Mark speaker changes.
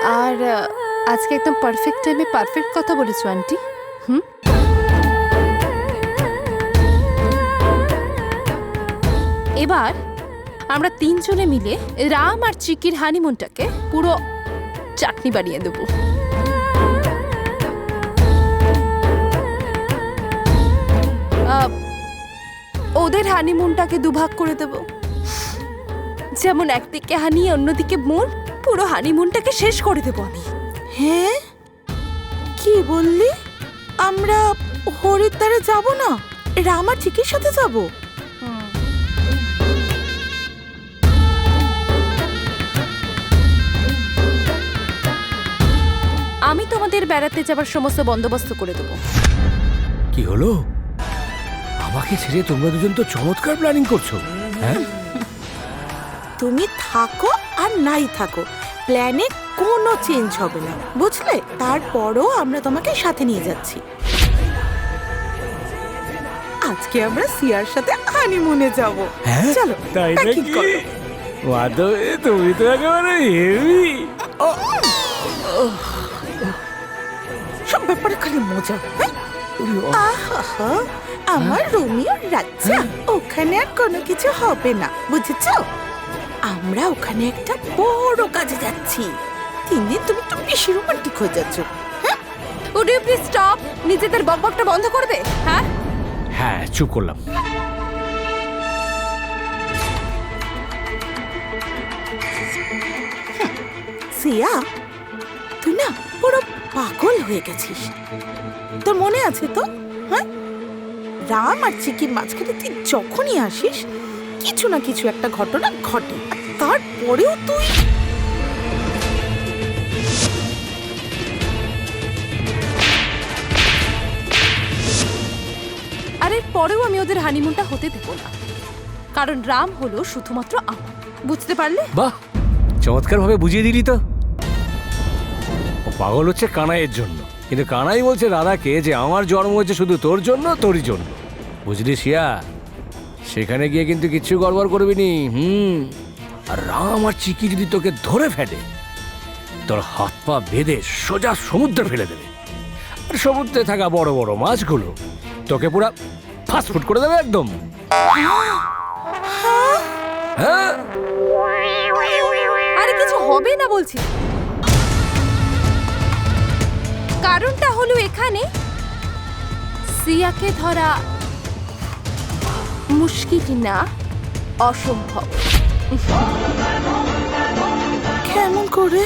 Speaker 1: আর আজকে একদম পারফেক্ট টাইমে পারফেক্ট কথা বলেছো আন্টি। এবার আমরা তিনজনে মিলে রাম আর চিকির হানিমুনটাকে পুরো চাটনি বানিয়ে দেবো। ওদের হানিমুনটাকে দুভাগ করে দেব, যেমন একদিকে হানি অন্যদিকে মুন, পুরো হানিমুনটাকে শেষ করে দেব আমি।
Speaker 2: হ্যাঁ, কি বললি? আমরা হরিদ্বারে যাব না, রাম আর চিকির সাথে যাব?
Speaker 1: আমি তোমাদের বেড়াতে যাবার সমস্ত বন্দোবস্ত করে দেবো।
Speaker 3: কি হলো? আমাকে ছেড়ে তোমরা দুজন তো চমৎকার প্ল্যানিং করছো। হ্যাঁ,
Speaker 2: তুমি থাকো আর নাই থাকো, প্ল্যানে কোনো চেঞ্জ হবে না, বুঝলে? তারপরও আমরা তোমাকে সাথে নিয়ে যাচ্ছি। আজকে আমরা সিয়ার সাথে হানিমুনে যাব।
Speaker 3: হ্যাঁ,
Speaker 2: চলো,
Speaker 3: তাই
Speaker 2: প্যাকিং
Speaker 3: নাকি?
Speaker 2: করো।
Speaker 3: মাধব, তুমি তো একেবারে হেভি।
Speaker 2: সব ব্যাপারে খালি মজা। হ্যাঁ? আহা, আমার রোমিওর রাজ্যা, ওখানে আর কোনো কিছু হবে না, বুঝেছো? আমরা ওখানে একটা বড় কাজে যাচ্ছি। 3 দিন তুমি একটু বেশি রোমান্টিক হয়ে যাচ্ছ।
Speaker 1: Would you please stop? নিজেদের বকবকটা বন্ধ করবে? হ্যাঁ
Speaker 3: হ্যাঁ, চুপ করলাম।
Speaker 2: সিয়া, তুই না পুরো পাগল হয়ে গেছিস। তোর মনে আছে তো? হ্যাঁ, রাম আর চিকির মাঝখানে তুই যখনই আসিস কিছু না কিছু একটা ঘটনা ঘটে, তারপরেও তুই
Speaker 1: আর এর পরেও আমি ওদের হানিমুনটা হতে দেব না, কারণ রাম হলো শুধুমাত্র আমার। বুঝতে পারলে?
Speaker 3: বাহ, চমৎকার ভাবে বুঝিয়ে দিলি তো। ও পাগল হচ্ছে কানাইয়ের জন্য, কিন্তু কানাই বলছে রাধাকে যে আমার জন্ম হয়েছে শুধু তোর জন্য, তোরই জন্য। বুঝলি শিয়া? সেখানে গিয়ে কিন্তু কিচ্ছু গড়বড় করবি নি। আর রাম আর চিকি যদি তোকে ধরে ফেলে, তোর হাত পা বেঁধে সোজা সমুদ্রে ফেলে দেবে। আর সমুদ্রে থাকা বড় বড় মাছগুলো তোকে পুরা ফাস্টফুড করে দেবে একদম। হ্যাঁ,
Speaker 1: আরে কিছু হবে না বলছি। কারণটা হলো এখানে সিয়াকে ধরা মুশকিল না, অসম্ভব।
Speaker 2: কেমন করে?